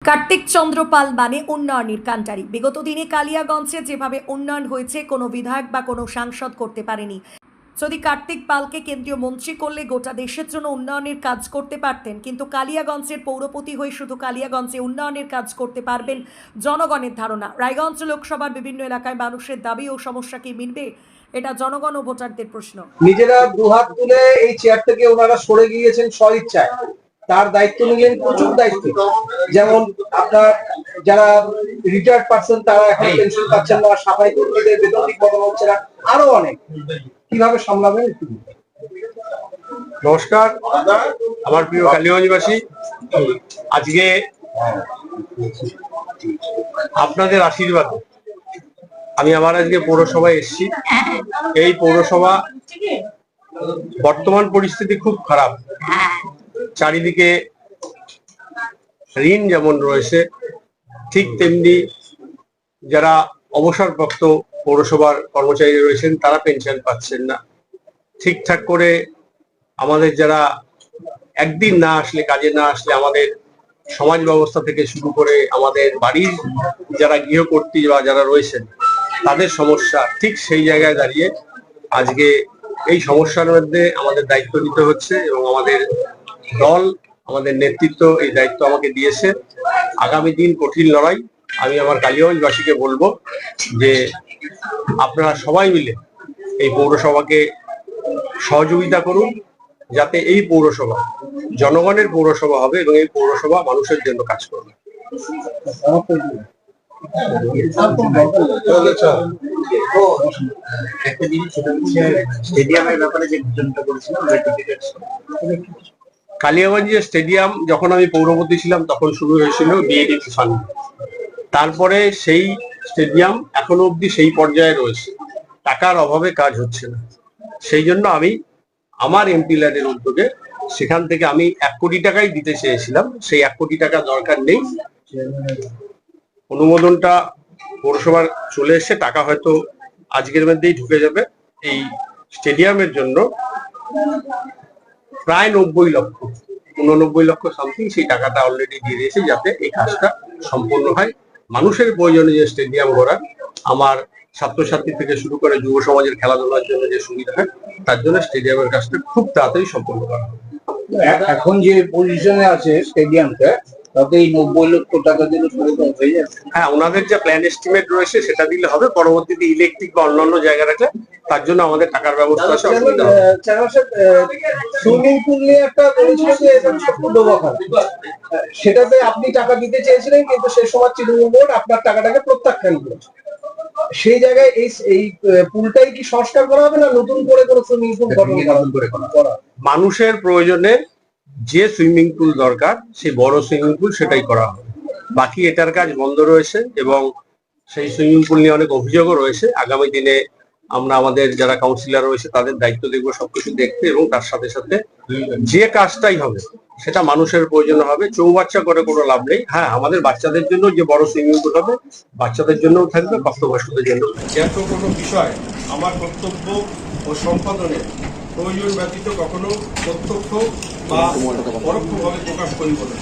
কার্তিক চন্দ্র পাল মানে উন্নয়নের কান্ডারি। বিগত দিনে কালিয়াগঞ্জে যেভাবে উন্নয়ন হয়েছে কোনো বিধায়ক বা কোনো সাংসদ করতে পারেনি। যদি কার্তিক পালকে কেন্দ্রীয় মন্ত্রী করলে গোটা দেশের জন্য উন্নয়নের কাজ করতে পারতেন, কিন্তু কালিয়াগঞ্জের পৌরপতি হয়ে শুধু কালিয়াগঞ্জে উন্নয়নের কাজ করতে পারবেন জনগণের ধারণা। রায়গঞ্জ লোকসভার বিভিন্ন এলাকায় মানুষের দাবি ও সমস্যা কি মিলবে, এটা জনগণ ও ভোটারদের প্রশ্ন। নিজেরা দুহাত তুলে এই চেয়ার থেকে ওনারা সরে গিয়েছেন স্বইচ্ছায়। তার দায়িত্ব নিলেন প্রচুর দায়িত্ব। যেমন আপনার যারা রিটায়ার্ড পার্সন তারা এখন পেনশন পাচ্ছেন না, সাফাই কর্মীদের বেতন ঠিক মতো হচ্ছে না, আরো অনেক। কিভাবে সামলাবেন একটু? নমস্কার, আমার প্রিয় কালিয়াগঞ্জবাসী। আজকে আপনাদের আশীর্বাদ আমি আবার আজকে পৌরসভায় এসেছি। এই পৌরসভা বর্তমান পরিস্থিতি খুব খারাপ। চারিদিকে ঋণ যেমন রয়েছে, ঠিক তেমনি যারা অবসরপ্রাপ্ত পৌরসভার কর্মচারী রয়েছেন তারা পেনশন পাচ্ছেন না ঠিকঠাক করে। আমাদের যারা একদিন না আসলে, কাজে না আসলে, আমাদের সমাজ ব্যবস্থা থেকে শুরু করে আমাদের বাড়ির যারা গৃহকর্ত্রী বা যারা রয়েছেন তাদের সমস্যা, ঠিক সেই জায়গায় দাঁড়িয়ে আজকে এই সমস্যার মধ্যে আমাদের দায়িত্ব নিতে হচ্ছে এবং আমাদের দল, আমাদের নেতৃত্ব এই দায়িত্ব আমাকে দিয়েছে। আগামী দিন কঠিন লড়াই। আমি আমার কালিয়াগঞ্জবাসীকে বলবো যে আপনারা সবাই মিলে এই পৌরসভাকে সহযোগিতা করুন, যাতে এই পৌরসভা জনগণের পৌরসভা হবে এবং এই পৌরসভা মানুষের জন্য কাজ করবে। কালিয়াগঞ্জের স্টেডিয়াম যখন আমি পৌরপতি ছিলাম তখন শুরু হয়েছিল বিএডিপি ফান্ড। তারপরে সেই স্টেডিয়াম এখনো অব্দি সেই পর্যায়ে রয়েছে, টাকার অভাবে কাজ হচ্ছে না। সেই জন্য আমি আমার এমপি ল্যাডের উদ্যোগে সেখান থেকে আমি 1 কোটি টাকাই দিতে চেয়েছিলাম। সেই 1 কোটি টাকা দরকার নেই, অনুমোদনটা পৌরসভার চলে এসে টাকা হয়তো আজকের মধ্যেই ঢুকে যাবে। এই স্টেডিয়ামের জন্য প্রায় 90 লক্ষ, 89 লক্ষ সামথিং সেই টাকাটা অলরেডি দিয়ে দিয়েছে, যাতে এই কাজটা সম্পূর্ণ হয়। মানুষের প্রয়োজনে যে স্টেডিয়াম গড়া, আমার ছাত্রছাত্রী থেকে শুরু করে যুব সমাজের খেলাধুলার জন্য যে সুবিধা হয়, তার জন্য স্টেডিয়ামের কাজটা খুব তাড়াতাড়ি সম্পন্ন করা হবে। এখন যে পজিশনে আছে স্টেডিয়ামটা, তাতে এই 90 লক্ষ টাকা দিলে হয়ে যাবে। হ্যাঁ, ওনাদের যে প্ল্যান এস্টিমেট রয়েছে সেটা দিলে হবে। পরবর্তীতে ইলেকট্রিক বা অন্যান্য জায়গা রাখলে তার জন্য আমাদের টাকার ব্যবস্থা আছে। সুইমিং পুল নিয়ে একটা বলেছিল যে এটা ছোট্ট ডোবা, সেটাতে আপনি টাকা দিতে চেয়েছিলেন, কিন্তু সেই সময় তৃণমূল বোর্ড আপনার টাকাটাকে প্রত্যাখ্যান করেছে। সেই জায়গায় এই পুলটাই কি সংস্কার করা হবে, না নতুন করে কোনো সুইমিং পুল করা? মানুষের প্রয়োজনে যে সুইমিং পুল দরকার, সেই বড় সুইমিং পুল সেটাই করা হবে। বাকি এটার কাজ বন্ধ রয়েছে এবং সেই সুইমিং পুল নিয়ে অনেক অভিযোগও রয়েছে। আগামী দিনে আমরা আমাদের যারা কাউন্সিলর রয়েছে তাদের দায়িত্ব দেখবো সবকিছু দেখতে, এবং তার সাথে সাথে যে কাজটাই হবে সেটা মানুষের প্রয়োজন হবে। চৌবাচ্চা করে কোনো লাভ নেই। হ্যাঁ, আমাদের বাচ্চাদের জন্য যে বড় সুইমিং পুল হবে, বাচ্চাদের জন্যও থাকবে, প্রাপ্তবয়স্কদের জন্য। এত কোনো বিষয় আমার কর্তব্য ও সম্পাদনের প্রয়োজন ব্যতীত কখনো প্রত্যক্ষ বা পরোক্ষভাবে প্রকাশ করিব না।